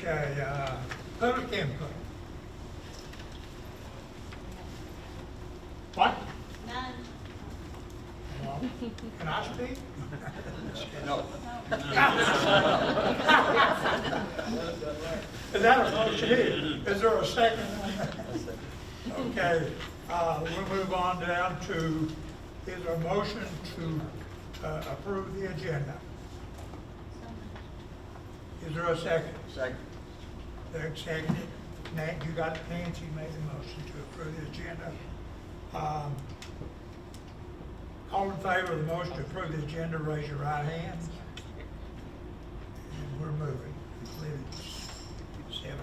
Okay, public input. What? None. Well, can I speak? No. Is that a motion? Is there a second? Okay, we'll move on down to, is there a motion to approve the agenda? Is there a second? Second. Doug seconded. Nat, you got Nancy made the motion to approve the agenda. All in favor of the motion to approve the agenda, raise your right hand. And we're moving. I believe it's 7.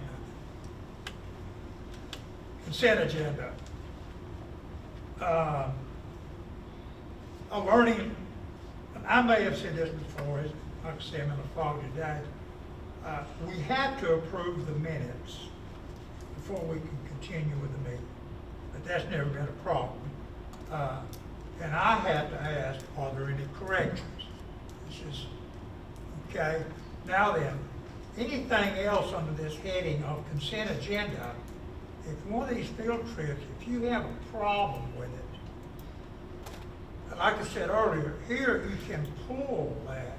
Consent agenda. Learning, and I may have said this before, like I say, I'm in a fog today. We have to approve the minutes before we can continue with the meeting, but that's never been a problem. And I have to ask, are there any corrections? This is, okay, now then, anything else under this heading of consent agenda, if one of these field trips, if you have a problem with it, like I said earlier, here you can pull that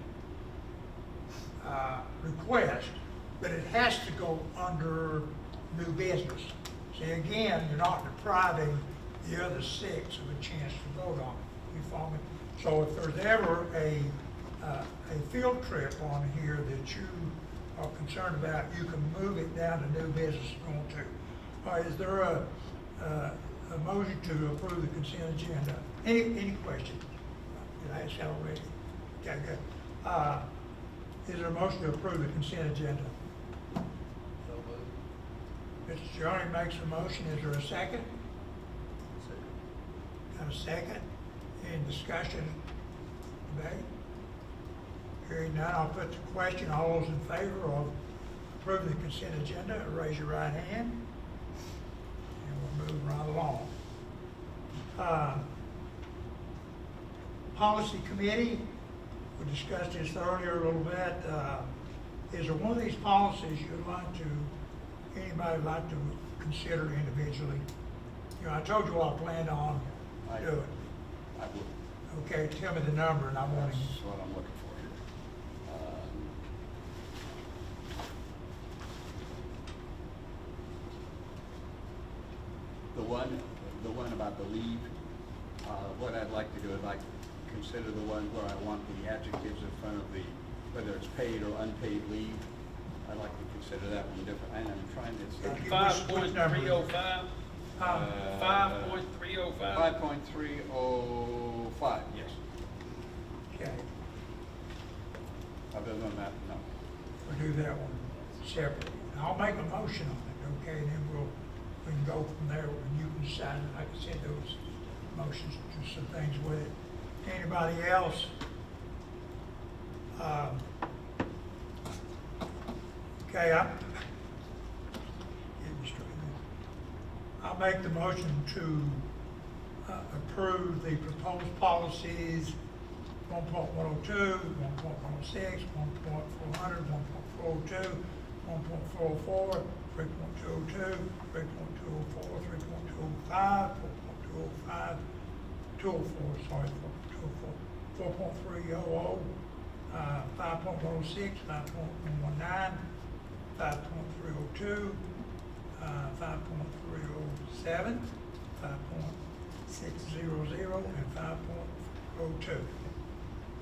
request, but it has to go under new business. See, again, you're not depriving the other 6 of a chance to vote on it. You follow me? So if there's ever a field trip on here that you are concerned about, you can move it down to new business if you want to. All right, is there a motion to approve the consent agenda? Any questions? Did I ask that already? Okay, good. Is there a motion to approve the consent agenda? Mr. Johnny makes a motion. Is there a second? Got a second? Any discussion, debate? Hearing none, I'll put the question. All those in favor of approving the consent agenda, raise your right hand. And we'll move right along. Policy committee, we discussed this earlier a little bit. Is there one of these policies you'd like to, anybody like to consider individually? You know, I told you what I planned on doing. I would. Okay, tell me the number and I want That's to. what I'm looking for here. The one about the leave, what I'd like to do, I'd like to consider the one where I want the adjectives in front of the, whether it's paid or unpaid leave. I'd like to consider that one different, and I'm trying to. Which number? 5.305. 5.305. 5.305, yes. Okay, Other than that, no. we'll do that one separately. I'll make a motion on it, okay, and then we can go from there and you can decide, like I said, those motions, do some things with it. Anybody else? Okay, I'll make the motion to approve the proposed policies 1.102, 1.106, 1.400, 1.402, 1.404, 3.202, 3.204, 3.205, 4.205, 204, sorry, 4.404, 4.300, 5.106, 5.119, 5.302, 5.307, 5.600, and 5.02.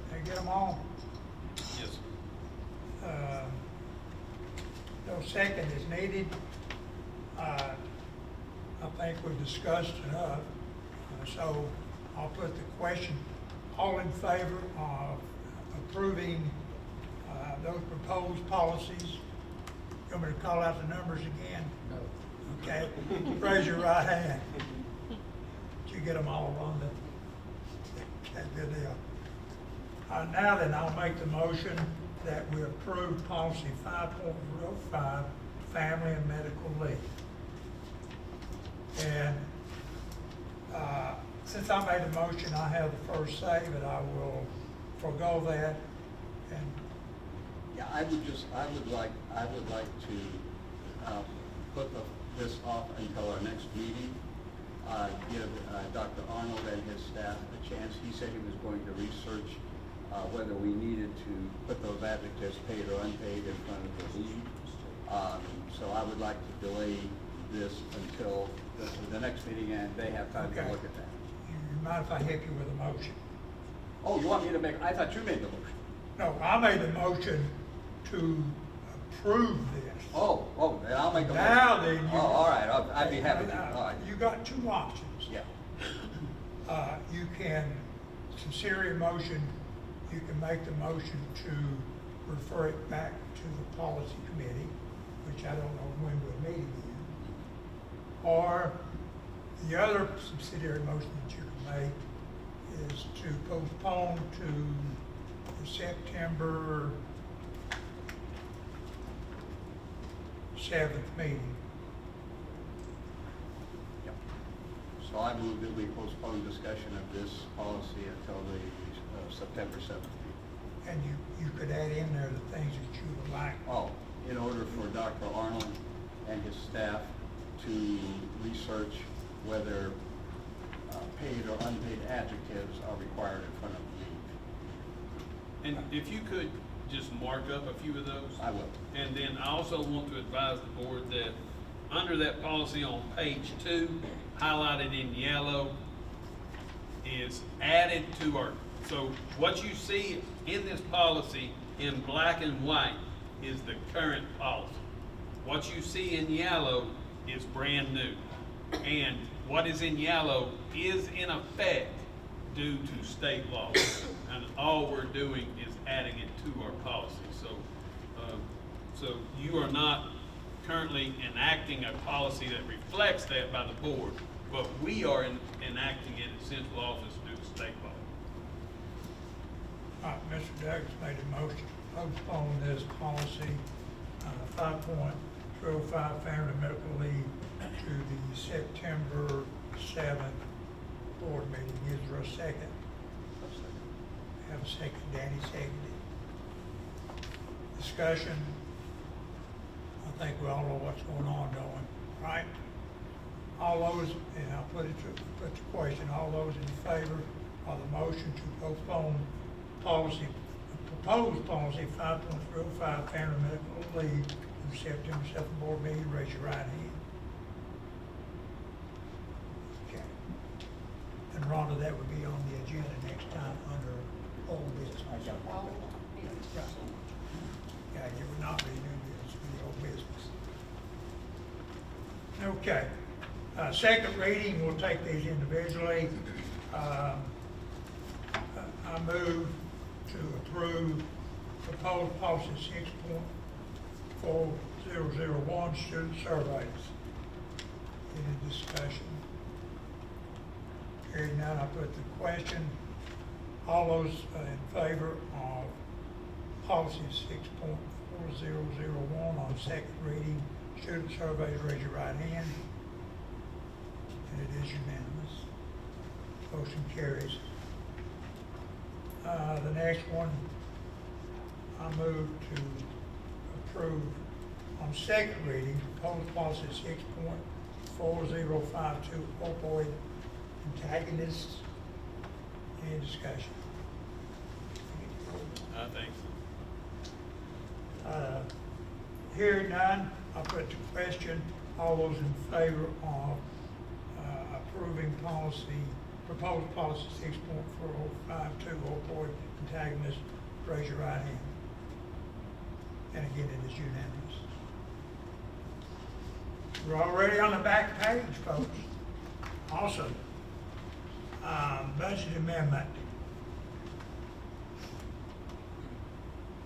Did I get them all? Yes. No second is needed. I think we've discussed enough. So I'll put the question, all in favor of approving those proposed policies? You want me to call out the numbers again? No. Okay, raise your right hand. Did you get them all on the, okay, good deal. Now then, I'll make the motion that we approve policy 5.05, family and medical leave. And since I made the motion, I have the first say, but I will forego that and Yeah, I would like to put this off until our next meeting. Give Dr. Arnold and his staff a chance. He said he was going to research whether we needed to put those adjectives, paid or unpaid, in front of the lead. So I would like to delay this until the next meeting, and they have time to Okay. look at that. You mind if I help you with a motion? Oh, you want me to make, I thought you made the motion. No, I made the motion to approve this. Oh, then I'll make a motion. Now then, you. Oh, all right, I'd be happy to, Now, all right. You got two options. Yeah. You can consider your motion, you can make the motion to refer it back to the policy committee, which I don't know when we're meeting in. Or the other subsidiary motion that you can make is to postpone to the September 7th meeting. Yep. So I move that we postpone discussion of this policy until the September 7th meeting. And you could add in there the things that you would like. Oh, in order for Dr. Arnold and his staff to research whether paid or unpaid adjectives are required in front of the leave. And if you could just mark up a few of those. I will. And then I also want to advise the board that under that policy on page 2, highlighted in yellow, is added to our, so what you see in this policy in black and white is the current policy. What you see in yellow is brand new. And what is in yellow is in effect due to state law. And all we're doing is adding it to our policy. So you are not currently enacting a policy that reflects that by the board, but we are enacting it in central office due to state law. All right, Mr. Douglas made a motion to postpone this policy, 5.305 family medical leave to the September 7th board meeting. Is there a second? Have a second, Danny seconded. Discussion. I think we all know what's going on, don't we? Right? All those, and I'll put the question, all those in favor of the motion to postpone policy, proposed policy 5.305 family medical leave to September 7th board meeting, raise your right hand. Okay. And Rhonda, that would be on the agenda next time under old business. Yeah, it would not be new business, it would be old business. Okay. Second reading, we'll take these individually. I move to approve proposed policy 6.4001, student surveys. Any discussion? Hearing none, I put the question. All those in favor of policy 6.4001 on second reading, student surveys, raise your right hand. And it is unanimous. Motion carries. The next one, I move to approve on second reading, proposed policy 6.4052, opioid antagonists. Any discussion? I think so. Hearing none, I put to question. All those in favor of approving policy, proposed policy 6.4052, opioid antagonists, raise your right hand. And again, it is unanimous. We're already on the back page, folks. Also, budget amendment.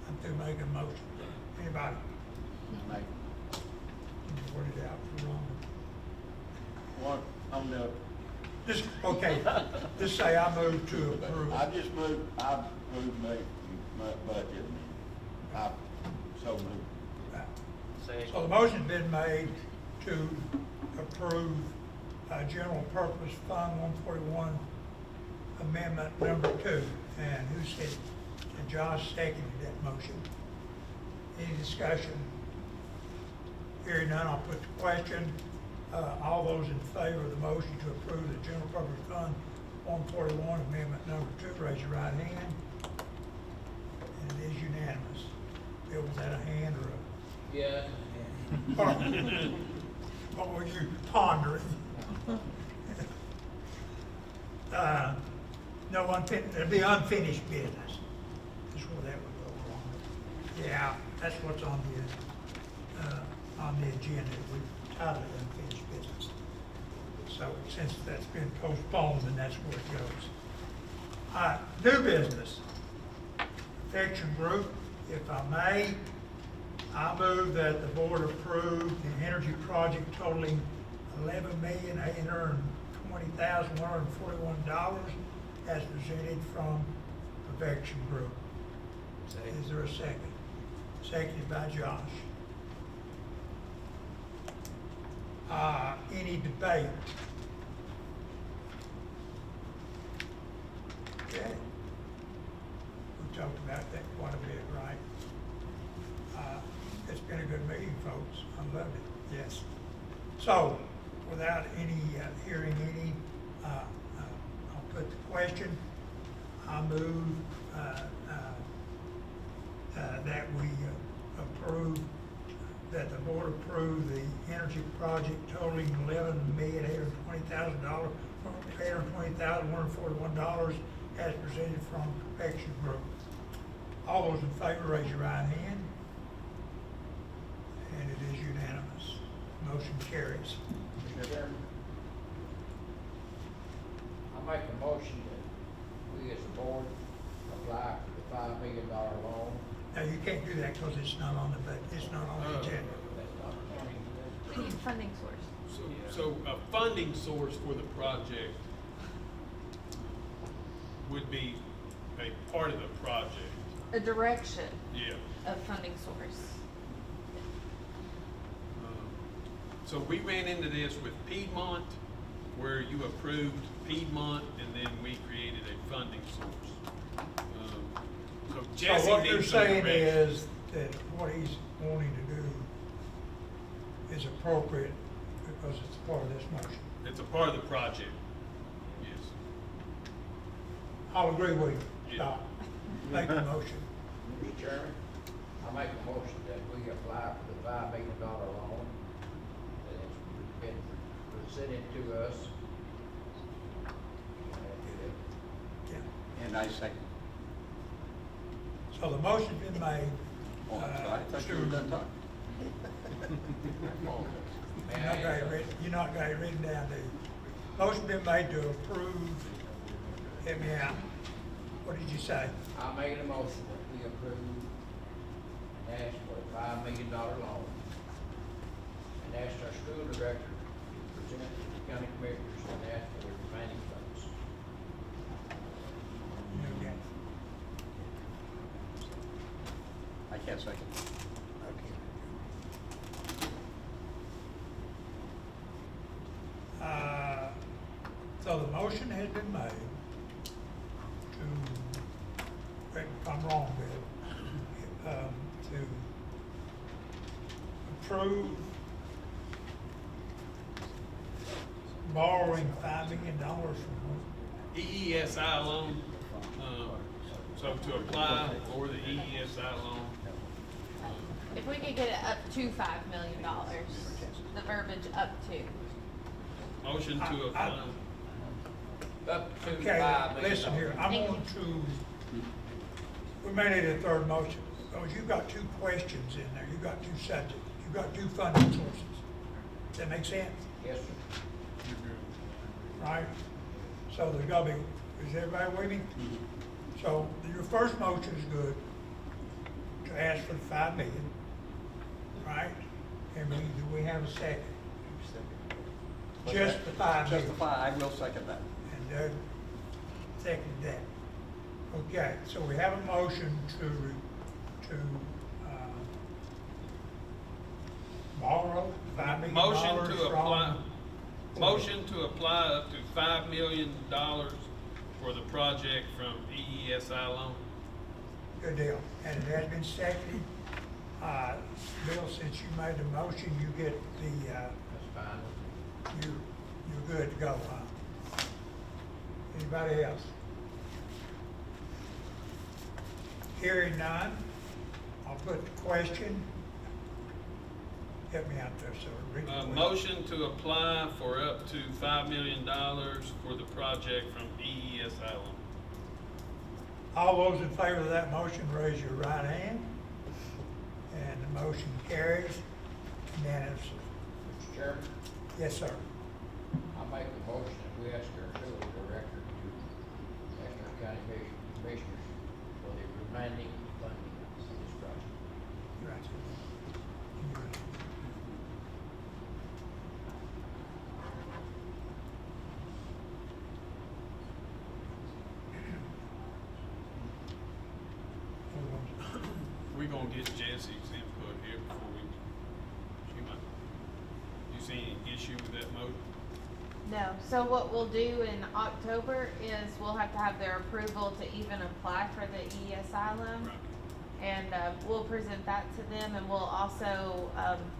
I'm through making a motion. Anybody? Mike, You word it out for wrong. what, on the, Just, okay, just say I move to approve. I moved my budget. I so moved. So the motion's been made to approve general purpose fund 141 amendment number 2. And who said, and Josh seconded that motion. Any discussion? Hearing none, I'll put the question. All those in favor of the motion to approve the General Public Fund 141 Amendment Number 2, raise your right hand. And it is unanimous. Bill, was that a hand or a? Yeah. What were you pondering? No unfinished, there'll be unfinished business. That's where that would go wrong. Yeah, that's what's on the agenda. We've titled it unfinished business. So since that's been postponed, then that's where it goes. All right, new business. Affection Group, if I may, I move that the board approve the energy project totaling $11,820,141 as presented from Affection Group. Is there a second? Seconded by Josh. Any debate? Okay. We talked about that quite a bit, right? It's been a good meeting, folks. I loved it, yes. So, without hearing any, I'll put the question. I move that we approve, that the board approve the energy project totaling $11,820,141 as presented from Perfection Group. All those in favor, raise your right hand. And it is unanimous. Motion carries. Mr. Chairman, I make a motion that we as a board apply for the $5 million loan. Now, you can't do that because it's not on the, it's not on the agenda. That's not counting this. We need funding source. So a funding source for the project would be a part of the project. A direction Yeah. of funding source. So we ran into this with Piedmont, where you approved Piedmont, and then we created a funding source. So Jesse So what you're needs some saying direction. is that what he's wanting to do is appropriate because it's part of this motion. It's a part of the project, yes. I'll agree with you. Yeah. Stop. Make the motion. Mr. Chairman, I make a motion that we apply for the $5 million loan that has been presented to us. Yeah. And I second. So the motion's been made. Oh, I'm sorry, I thought you were done talking. You're not got it written down, do you? Motion been made to approve, help me out. What did you say? I made a motion that we approve and ask for a $5 million loan and ask our school director to present to the county commissioners and ask for the remaining funds. Okay. I can't second. Okay. So the motion has been made to, correct me if I'm wrong, Bill, to approve borrowing $5 million from EESI loan, so to apply for the EESI loan, If we could get it up to $5 million, the verbiage up to. motion to apply. Up to $5 Okay, million. listen here, I'm Thank going to, we may need a third motion, because you've got two questions in there, you've got two subjects, you've got two funding sources. Does that make sense? Yes, sir. Right? So there's gotta be, is everybody with me? So your first motion is good, to ask for the $5 million, right? And do we have a second? Just the $5 million. Justify, I will second that. And Doug seconded that. Okay, so we have a motion to borrow $5 million Motion to apply, from. motion to apply up to $5 million for the project from EESI loan. Good deal. And it has been seconded. Bill, since you made the motion, you get the, That's fine. you're good to go, huh? Anybody else? Hearing none, I'll put the question. Help me out there, sir. Read the question. Motion to apply for up to $5 million for the project from EES Island. All those in favor of that motion, raise your right hand. And the motion carries unanimously. Mr. Chairman, Yes, sir. I make a motion that we ask our sewer director to ask our county commissioners for the remaining funding of this project. Right. We're gonna get Jesse's input here before you see any issue with that motion? No, so what we'll do in October is we'll have to have their approval to even apply for the ESI loan. Right. And, we'll present that to them, and we'll also,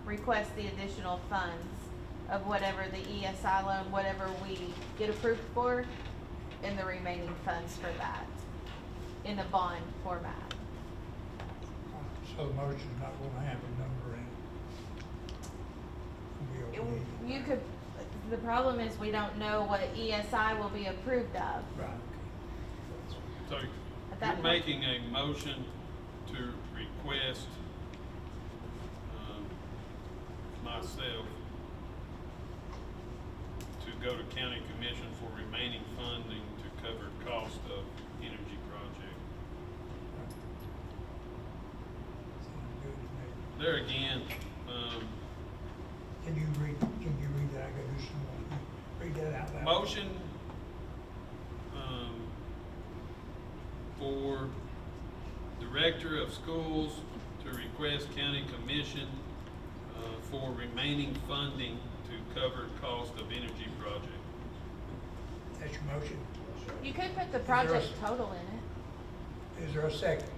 request the additional funds of whatever the ESI loan, whatever we get approved for, and the remaining funds for that, in a bond format. So the motion's not gonna have a number in it. We'll need- You could, the problem is we don't know what ESI will be approved of. Right. So At that you're point- making a motion to request, myself to go to county commission for remaining funding to cover cost of energy project. Sounds good to me. There again, Can you read that? I gotta do some more. Read that out loud. motion, for Director of Schools to request county commission, for remaining funding to cover cost of energy project. That's your motion. You could put the there a- project total in it. Is there a second?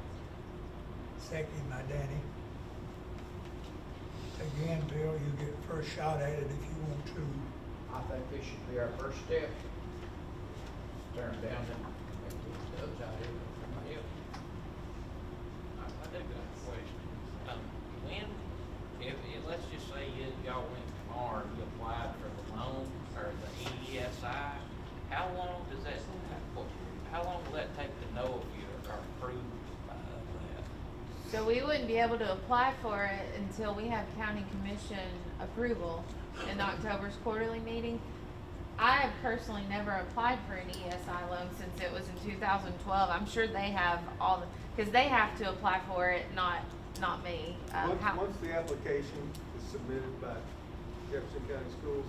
Second, my Danny. Again, Bill, you get first shot at it if you want to. I think this should be our first step. Turn it down and make these subs out here for somebody else. I do got a question. When, let's just say y'all went tomorrow and you applied for the loan or the EESI, how long does that, how long will that take to know if you are approved by that? So we wouldn't be able to apply for it until we have county commission approval in October's quarterly meeting. I have personally never applied for an ESI loan since it was in 2012. I'm sure they have all the, because they have to apply for it, not me. Once the application is submitted by Jefferson County Schools,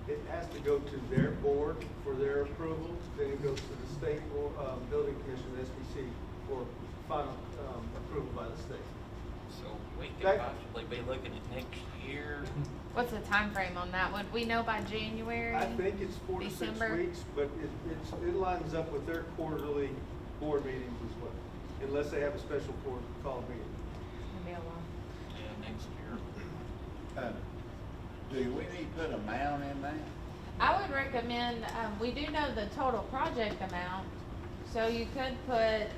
it has to go to their board for their approval, then it goes to the state board, building commission, the SBC, for final, approval by the state. So we could That- possibly be looking at next year. What's the time frame on that? Would we know by January? I think it's 4 to 6 December? weeks, but it lines up with their quarterly board meetings as well, unless they have a special board call meeting. Maybe a while. Yeah, next year. Do we need to put an amount in that? I would recommend, we do know the total project amount, so you could put,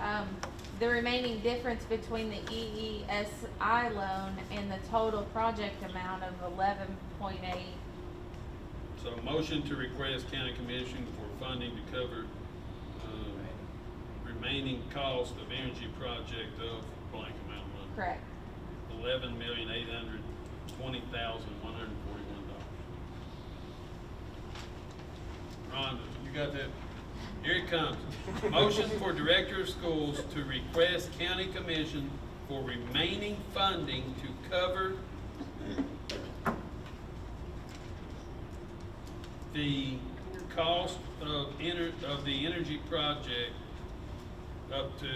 the remaining difference between the EESI loan and the total project amount of 11.8. So motion to request county commission for funding to cover, remaining cost of energy project of blank amount of money. Correct. $11,820,141. Rhonda, you got that? Here it comes. Motion for Director of Schools to request county commission for remaining funding to cover the cost of the energy project up to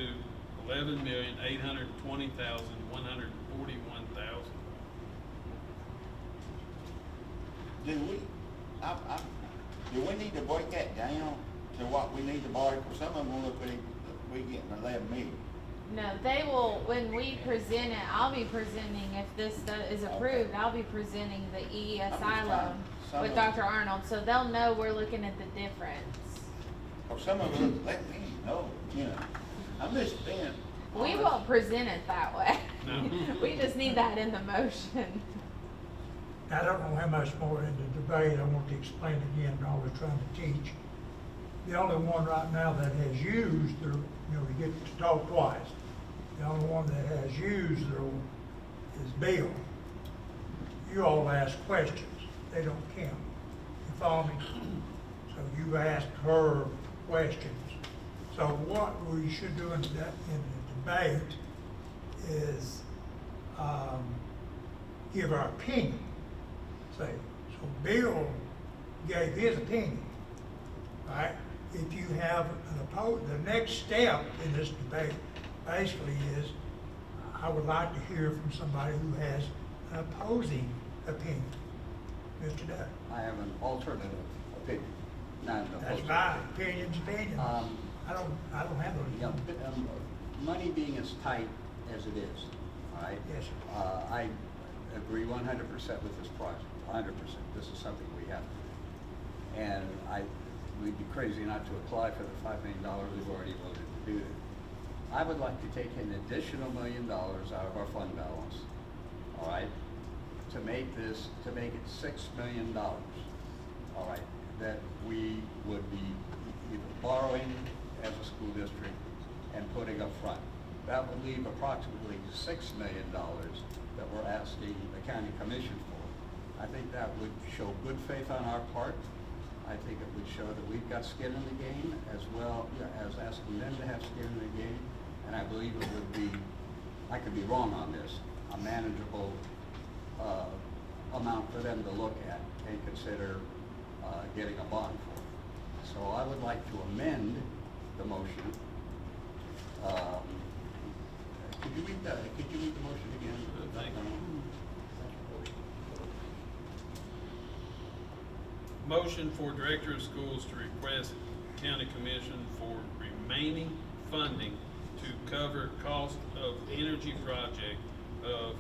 $11,820,141. Do we need to break that down to what we need to borrow? For some of them, look, we getting 11 million. No, they will, when we present it, I'll be presenting, if this is approved, I'll be presenting the EESI loan Some with of- Dr. Arnold, so they'll know we're looking at the difference. Or some of them, let me know, you know, I'm just being. We honest. won't present it that way. No. We just need that in the motion. I don't know how much more in the debate, I want to explain again, what I was trying to teach. The only one right now that has used their, we get to talk twice. The only one that has used their, is Bill. You all ask questions, they don't count. You follow me? So you asked her questions. So what we should do in the debate is, give our opinion. Say, so Bill gave his opinion, right? If you have the next step in this debate basically is, I would like to hear from somebody who has an opposing opinion. Mr. Duff. I have an alternative opinion, not an That's opposing my opinion. opinion. I don't have You know, those. money being as tight as it is, all right? Yes, sir. I agree 100% with this project, 100%. This is something we have to do. And we'd be crazy not to apply for the $5 million we've already voted to do it. I would like to take an additional $1 million out of our fund balance, all right? To make it $6 million, all right? That we would be either borrowing as a school district and putting up front. That would leave approximately $6 million that we're asking the county commission for. I think that would show good faith on our part. I think it would show that we've got skin in the game as well as asking them to have skin in the game. And I believe it would be, I could be wrong on this, a manageable amount for them to look at and consider getting a bond for. So I would like to amend the motion. Could you read the motion again? Thank you. Motion for Director of Schools to request County Commission for remaining funding to cover cost of energy project of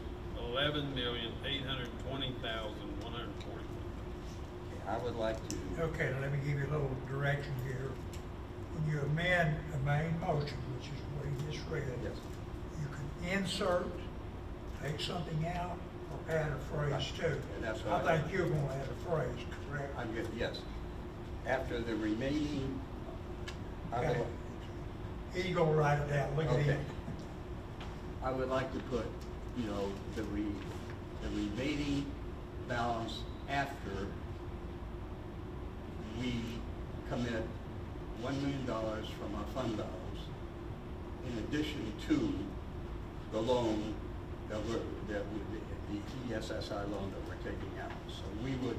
$11,820,141. I would like to, Okay, let me give you a little direction here. When you amend the main motion, which is what he just read, yes, you can insert, take something out, or add a phrase to it. And that's what I think you're gonna add a phrase, correct? I'm good, yes. After the remaining, I Okay. would, He's gonna write it down, look at Okay. him. I would like to put, the remaining balance after we commit $1 million from our fund balance, in addition to the loan the ESSI loan that we're taking out. So we would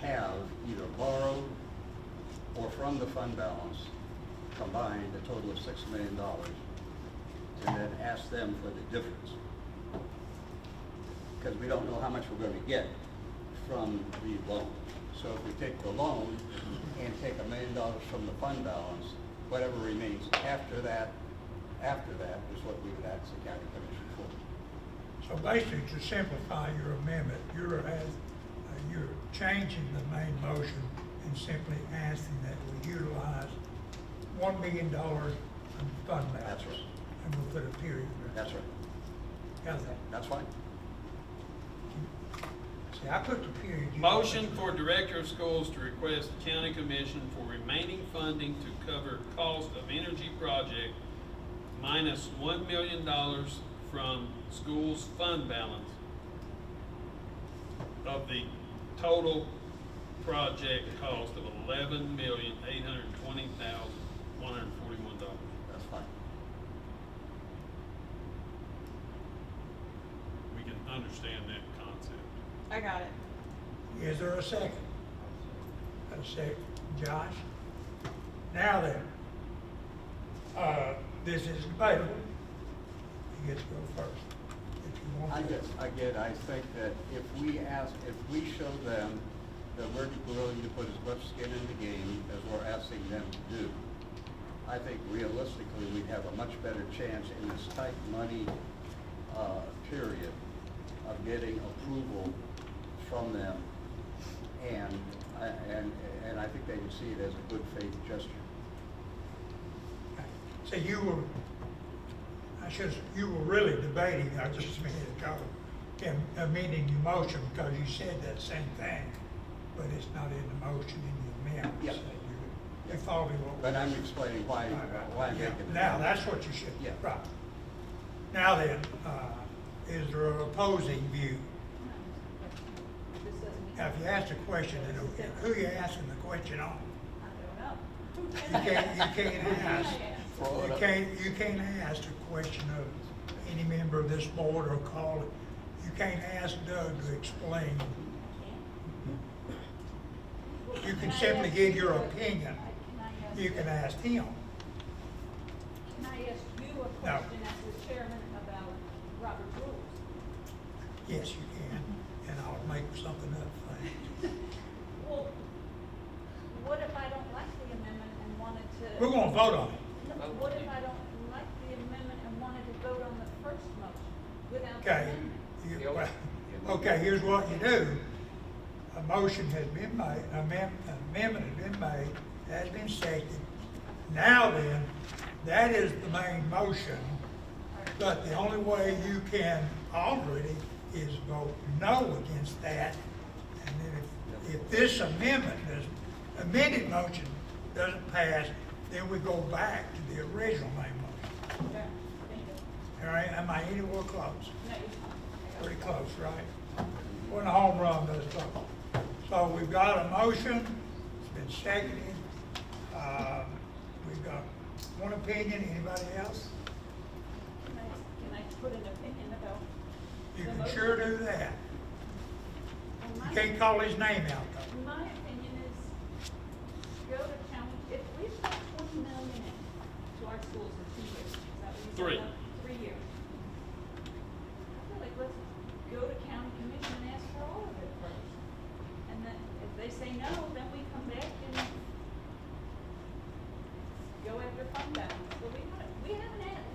have either borrowed or from the fund balance combined a total of $6 million, and then ask them for the difference. Because we don't know how much we're going to get from the loan. So if we take the loan and take $1 million from the fund balance, whatever remains after that is what we would ask the county commission for. So basically, to simplify your amendment, you're changing the main motion and simply asking that we utilize $1 million from fund balance. That's right. And we'll put a period there. That's right. How's that? That's fine. See, I put the period. you- Motion for Director of Schools to request County Commission for remaining funding to cover cost of energy project minus $1 million from schools fund balance of the total project cost of $11,820,141. That's fine. We can understand that concept. I got it. Is there a second? A second, Josh? Now then, this is debatable. You get to go first, if you want to. I think that if we show them that we're willing to put as much skin in the game as we're asking them to do, I think realistically, we'd have a much better chance in this tight money period of getting approval from them. And I think they would see it as a good faith gesture. So you were really debating, I just a minute ago, amending your motion because you said that same thing, but it's not in the motion in the amendment. Yeah. So you followed what But I'm explaining why I'm Yeah, making it. now, that's what you should, Yeah. right. Now then, is there an opposing view? Now, if you ask a question, then who are you asking the question on? You can't ask, you can't ask a question of any member of this board or call it. You can't ask Doug to explain. You can simply give your opinion. You can ask him. Can I ask you a No. question as the chairman about Robert's rules? Yes, you can, and I'll make something up for you. Well, what if I don't like the amendment and wanted to? We're gonna vote on it. No, what if I don't like the amendment and wanted to vote on the first motion without the Okay. amendment? Okay, here's what you do. A motion has been made, an amendment has been made, has been seconded. Now then, that is the main motion, but the only way you can alter it is vote no against that. And then if this amended motion doesn't pass, then we go back to the original main motion. Okay, thank you. All right, am I anywhere close? No, you're fine. Pretty close, right? When the home run does close. So we've got a motion, it's been seconded. We've got one opinion, anybody else? Can I put an opinion about? You the can motion? sure do that. Well, You my- can't call his name out though. My opinion is, go to county, if we put 20 million in to our schools in 2 years, is that what you said? 3. 3 years. I feel like let's go to county commission and ask for all of it first. And then if they say no, then we come back and go after fund balance. But we haven't asked.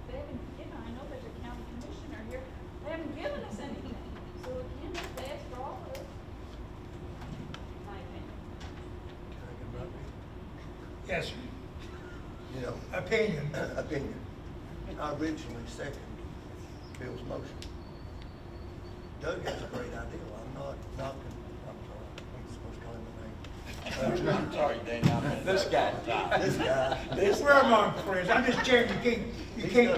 They haven't given, I know there's a county commissioner here, they haven't given us anything. So we can't just ask for all of it. My opinion. Yes, sir. You know, Opinion. opinion. I originally seconded Bill's motion. Doug has a great idea. I'm not knocking, I'm sorry, I'm supposed to call him a name. I'm sorry, Dana. This guy. This guy, We're among friends. I'm just saying you can't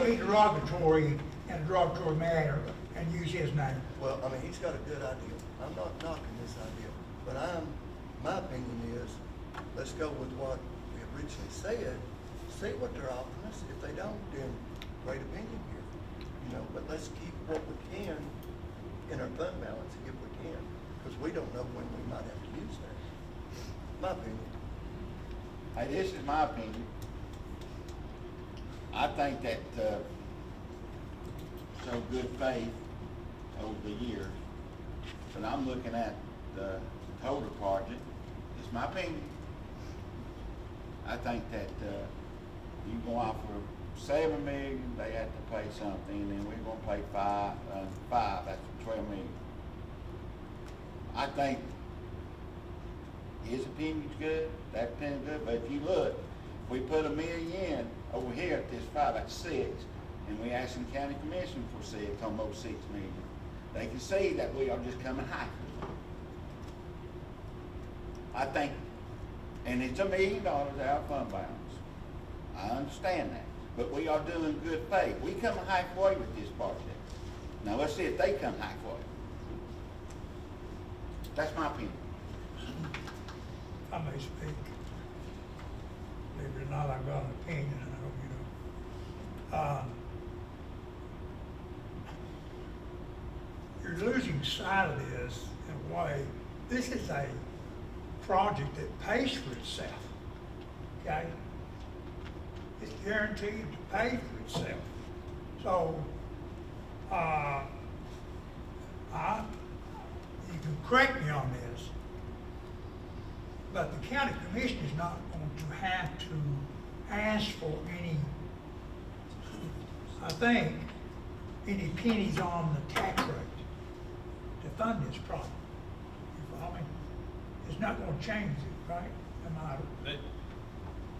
be derogatory in a derogatory manner and use his name. well, I mean, he's got a good idea. I'm not knocking this idea, but my opinion is, let's go with what we originally said, see what they're offering us. If they don't, then great opinion here, you know, but let's keep what we can in our fund balance if we can, because we don't know when we might have to use that. My opinion. Hey, this is my opinion. I think that, so good faith over the years, but I'm looking at the total project, it's my opinion. I think that, you go out for 7 million, they have to pay something, and then we're gonna pay five, that's 12 million. I think his opinion's good, that opinion's good, but if you look, if we put $1 million in over here at this 5, that's 6, and we ask the county commission for 6 on those 6 million, they can see that we are just coming high. I think, and it's $1 million out of fund balance. I understand that, but we are doing good faith. We come halfway with this project. Now let's see if they come halfway. That's my opinion. If I may speak. Believe it or not, I've got an opinion, and I hope you know. You're losing sight of this in a way. This is a project that pays for itself, okay? It's guaranteed to pay for itself. So, you can correct me on this. But the county commission is not going to have to ask for any, I think, any pennies on the tax rate to fund this project. You follow me? It's not gonna change it, right? Am I, That-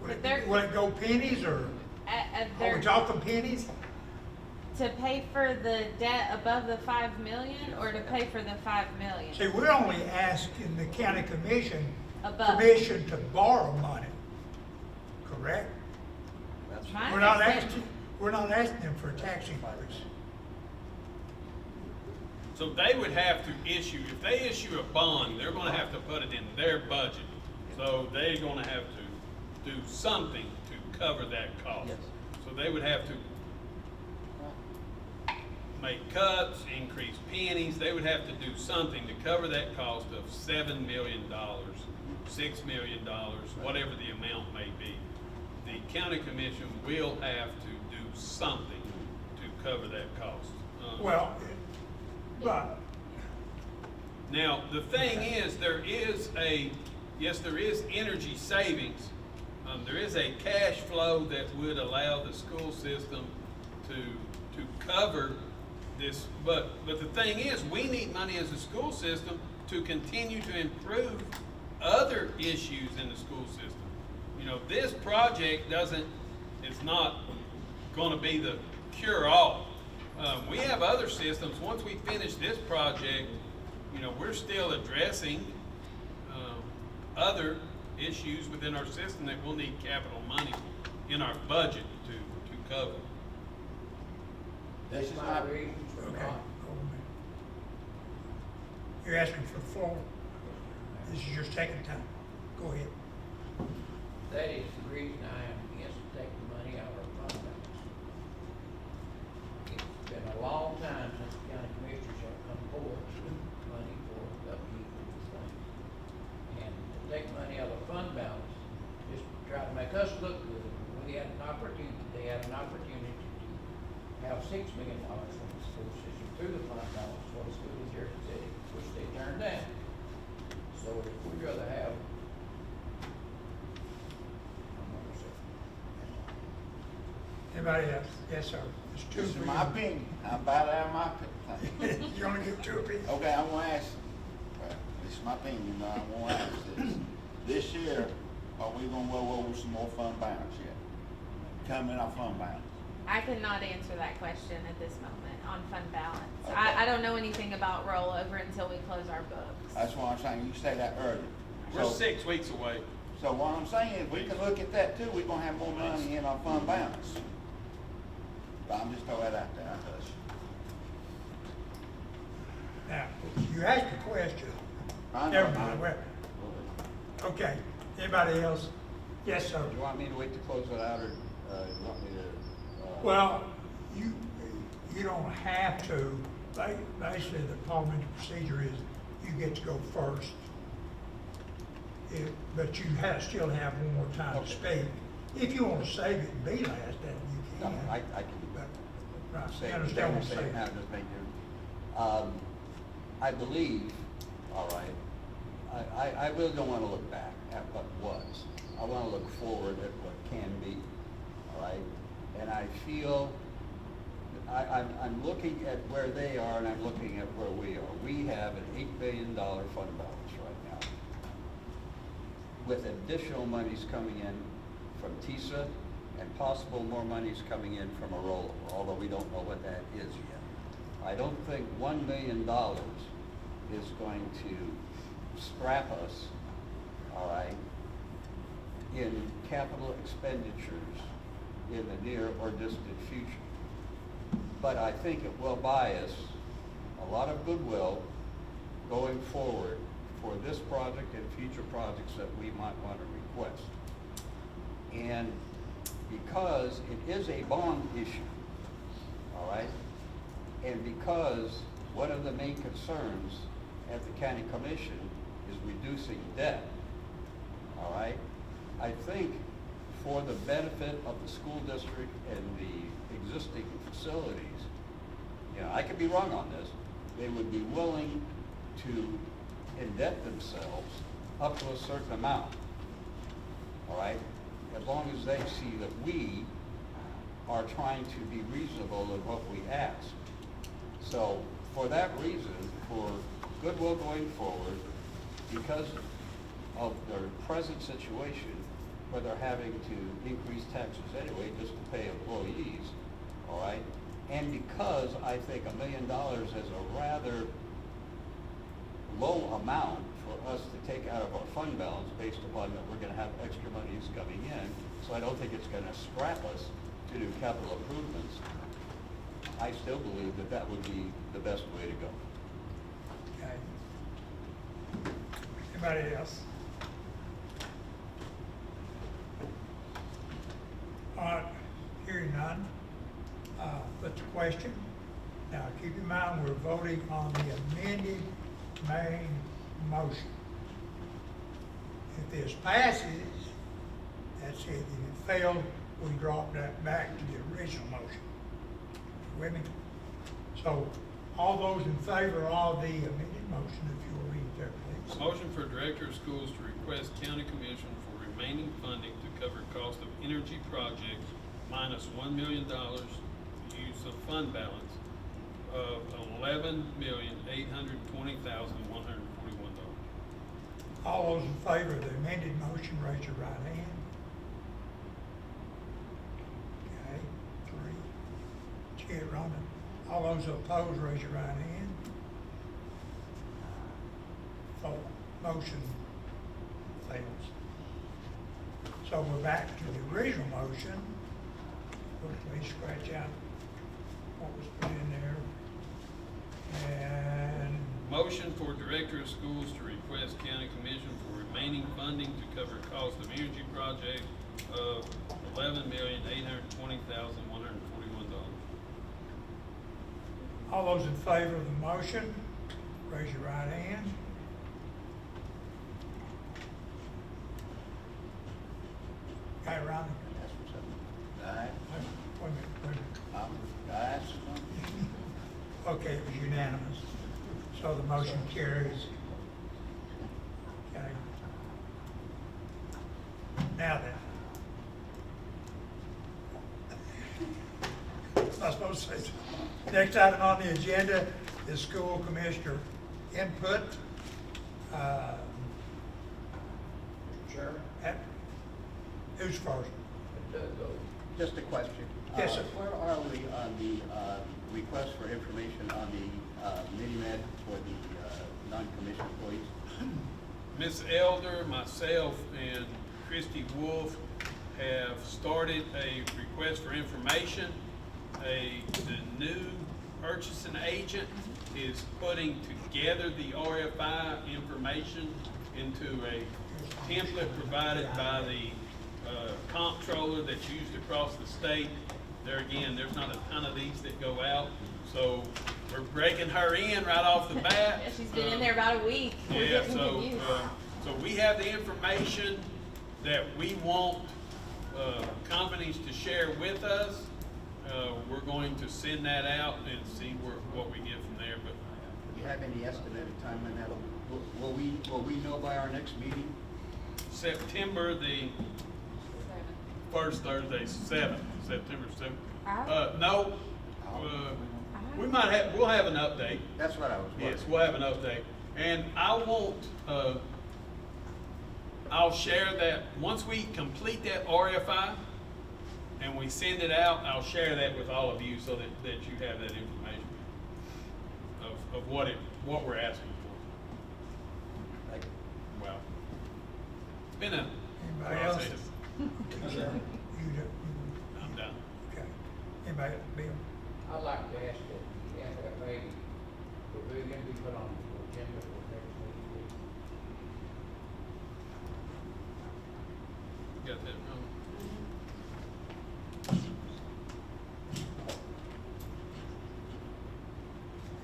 But they're- will it go pennies, or are They're- we talking pennies? To pay for the debt above the 5 million, or to pay for the 5 million? See, we're only asking the county commission Above. permission to borrow money, correct? That's My We're not understanding- asking them for a tax increase. So they would have to issue, if they issue a bond, they're gonna have to put it in their budget. So they're gonna have to do something to cover that cost. Yes. So they would have to make cuts, increase pennies, they would have to do something to cover that cost of $7 million, $6 million, whatever the amount may be. The county commission will have to do something to cover that cost. Well, but, Now, the thing is, there is energy savings. There is a cash flow that would allow the school system to cover this, but the thing is, we need money as a school system to continue to improve other issues in the school system. You know, this project it's not gonna be the cure-all. We have other systems, once we finish this project, you know, we're still addressing, other issues within our system that we'll need capital money in our budget to cover. This is My my, reasons for okay. not. hold a minute. You're asking for the floor? This is your second time. Go ahead. That is the reason I am against taking money out of our fund balance. It's been a long time since the county commissioners have come forward with money for upkeep of this thing. And to take money out of the fund balance, just to try to make us look good, they had an opportunity to have $6 million from the school system through the fund balance for the school in Jefferson City, which they turned down. So if we'd rather have Anybody else? Yes, sir. It's two this for is you. my opinion, I'm about out of my opinion. You only get two opinions. Okay, I want to ask, well, this is my opinion, but I want to ask this. This year, are we going to roll over some more fund balance yet? Coming off fund balance? I cannot answer that question at this moment on fund balance. Okay. I don't know anything about rollover until we close our books. That's what I'm saying, you said that earlier. We're So- 6 weeks away. So what I'm saying is, we can look at that too, we're gonna have more money in our fund balance. But I'm just throwing that out there. Now, you asked a question. I know. Never mind, well, okay. Anybody else? Yes, sir. Do you want me to wait to close it out, or you want me to? Well, you don't have to. Basically, the parliamentary procedure is you get to go first. But you still have one more time to Okay. speak. If you want to save it and be last, then you No, can. I can do But, that. right, Say you understand what I'm saying? now, just make it. I believe, all right, I really don't want to look back at what was. I want to look forward at what can be, all right? And I feel, I'm looking at where they are and I'm looking at where we are. We have an $8 billion fund balance right now, with additional monies coming in from TISA and possible more monies coming in from a rollover, although we don't know what that is yet. I don't think $1 million is going to scrap us, all right, in capital expenditures in the near or distant future. But I think it will buy us a lot of goodwill going forward for this project and future projects that we might want to request. And because it is a bond issue, all right, and because one of the main concerns at the county commission is reducing debt, all right, I think for the benefit of the school district and the existing facilities, you know, I could be wrong on this, they would be willing to indebt themselves up to a certain amount. All right? As long as they see that we are trying to be reasonable in what we ask. So for that reason, for goodwill going forward, because of their present situation, where they're having to increase taxes anyway just to pay employees, all right? And because I think $1 million is a rather low amount for us to take out of our fund balance based upon that we're gonna have extra monies coming in, so I don't think it's gonna scrap us to do capital improvements. I still believe that that would be the best way to go. Okay. Anybody else? All right, hearing none, put the question. Now, keep in mind, we're voting on the amended main motion. If this passes, that's it. If it failed, we drop that back to the original motion. You with me? So, all those in favor of the amended motion, if you will read it there, please. Motion for Director of Schools to request County Commission for remaining funding to cover cost of energy projects minus $1 million use of fund balance of $11,820,141. All those in favor of the amended motion, raise your right hand. Okay, 3. Chair Rhonda. All those opposed, raise your right hand. 4. Motion fails. So we're back to the original motion. Let me scratch out what was put in there. And Motion for Director of Schools to request County Commission for remaining funding to cover cost of energy project of $11,820,141. all those in favor of the motion, raise your right hand. Okay, Ronnie? That's what's up. Aye. Wait a minute. Aye. Okay, it was unanimous. So the motion carries. Okay. Now then. I'm not supposed to say something. Next item on the agenda is school commissioner input. Mr. Chairman, Who's first? Doug goes. Just a question. Yes, sir. Where are we on the request for information on the mini-med for the non-commissioned employees? Ms. Elder, myself, and Christy Wolf have started a request for information. The new purchasing agent is putting together the RFI information into a template provided by the comptroller that's used across the state. There again, there's not a ton of these that go out, so we're breaking her in right off the bat. Yeah, she's been in there about a week. We're Yeah, getting so, confused. so we have the information that we want companies to share with us. We're going to send that out and see what we get from there, but Do you have any estimated time on that? Will we know by our next meeting? September the first Thursday, 7th, September 7th. No, we'll have an update. That's what I was wondering. Yes, we'll have an update. And I won't, I'll share that, once we complete that RFI and we send it out, I'll share that with all of you so that you have that information of what we're asking for. Thank you. Wow. It's been a Anybody else? process. I'm done. Okay. Anybody else? Bill? I'd like to ask that the FFA pavilion be put on the agenda for next week. Got that wrong.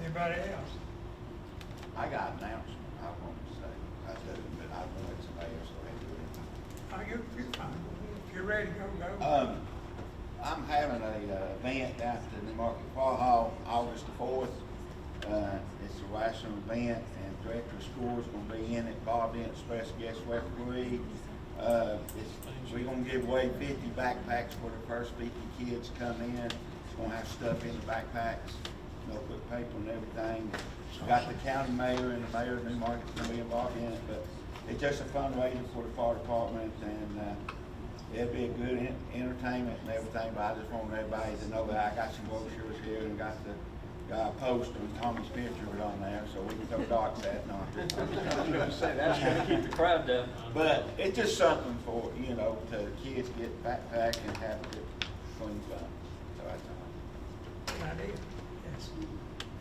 Anybody else? I got an announcement I want to say. I do, but I want to let somebody else go ahead and do it. Oh, you're fine. If you're ready to go, go. I'm having a event down at the New Market Fall Hall, August the 4th. It's a rational event, and Director of Schools gonna be in it, Bob Dent, special guest referee. We're gonna give away 50 backpacks for the first 50 kids come in. It's gonna have stuff in the backpacks, notebook paper and everything. We got the county mayor and the mayor of Newmarket's gonna be involved in it, but it's just a fundraiser for the fire department, and it'll be a good entertainment and everything, but I just want everybody to know that I got some brochures here and got the poster and Tommy's picture of it on there, so we can throw dark betting on it. I was gonna say, that's gonna keep the crowd down. But it's just something for, you know, to kids get backpack and have a good clean fun. So that's all. Good idea. Yes.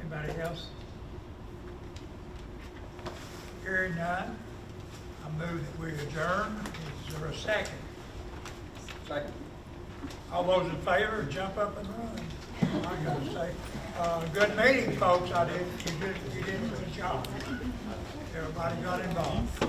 Anybody else? Hearing none, I move that we adjourn. Is there a second? Second. All those in favor, jump up and run. I gotta say, good meeting, folks. You did a good job. Everybody got involved.